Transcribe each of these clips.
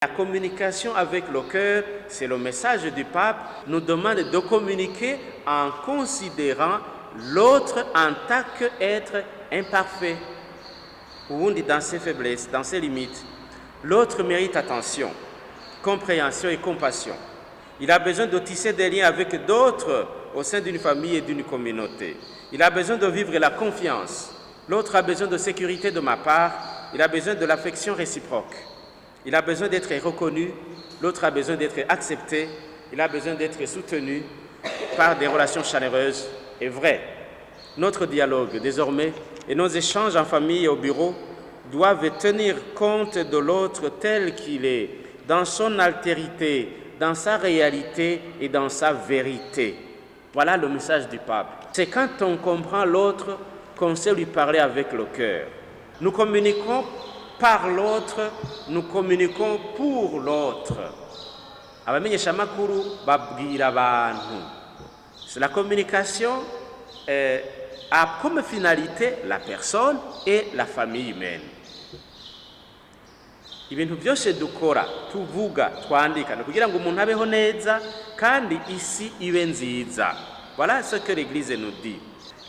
La communication avec le cœur, c'est le message du pape, nous demande de communiquer en considérant l'autre en tant qu'être imparfait, ou dans ses faiblesses, dans ses limites. L'autre mérite attention, compréhension et compassion. Il a besoin de tisser des liens avec d'autres au sein d'une famille et d'une communauté. Il a besoin de vivre la confiance. L'autre a besoin de sécurité de ma part. Il a besoin de l'affection réciproque. Il a besoin d'être reconnu. L'autre a besoin d'être accepté. Il a besoin d'être soutenu par des relations chaleureuses et vraies. Notre dialogue, désormais, et nos échanges en famille et au bureau doivent tenir compte de l'autre tel qu'il est, dans son altérité, dans sa réalité et dans sa vérité. Voilà le message du pape. C'est quand on comprend l'autre qu'on sait lui parler avec le cœur. Nous communiquons par l'autre, nous communiquons pour l'autre. Abamenyeshamakuru babwira abantu. La communication a comme finalité la personne et la famille humaine. Ibintu byose dukora tuvuga twandika no kugira ngo umuntu abeho neza kandi isi ibe nziza. Voilà ce que l'Église nous dit.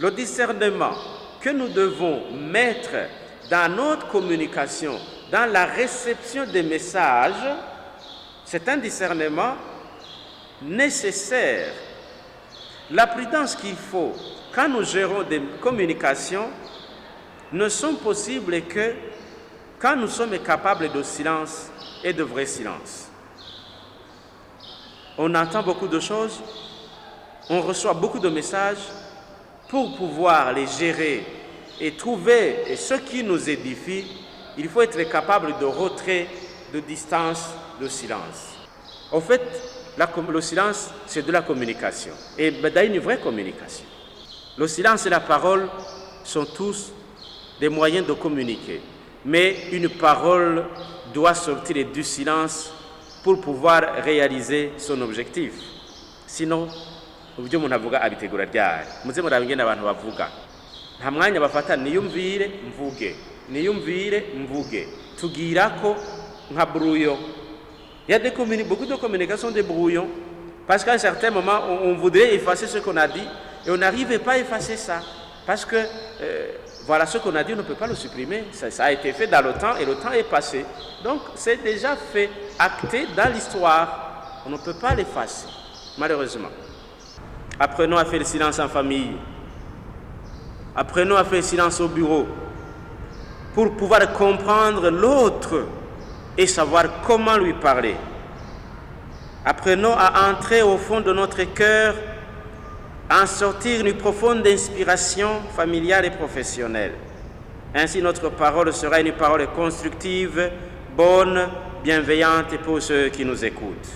Le discernement que nous devons mettre dans notre communication, dans la réception des messages, c'est un discernement nécessaire. La prudence qu'il faut quand nous gérons des communications ne sont possibles que quand nous sommes capables de silence et de vrai silence. On entend beaucoup de choses, on reçoit beaucoup de messages. Pour pouvoir les gérer et trouver ce qui nous édifie, il faut être capable de retrait, de distance, de silence. En fait, le silence, c'est de la communication. Et une vraie communication. Le silence et la parole sont tous des moyens de communiquer. Mais une parole doit sortir du silence pour pouvoir réaliser son objectif. Sinon, ubyo umuntu avuga abitegura ryari muze murabingena abantu bavuga nta mwanya bafata niyumvire mvuge tugira ko nka brouillon. Il y a beaucoup de communication de brouillon parce qu'à un certain moment on voudrait effacer ce qu'on a dit et on n'arrive pas à effacer ça parce que voilà ce qu'on a dit, on ne peut pas le supprimer. Ça a été fait dans le temps et le temps est passé. Donc c'est déjà fait, acté dans l'histoire. On ne peut pas l'effacer, malheureusement. Apprenons à faire le silence en famille. Apprenons à faire le silence au bureau pour pouvoir comprendre l'autre et savoir comment lui parler. Apprenons à entrer au fond de notre cœur, à en sortir une profonde inspiration familiale et professionnelle. Ainsi, notre parole sera une parole constructive, bonne, bienveillante pour ceux qui nous écoutent.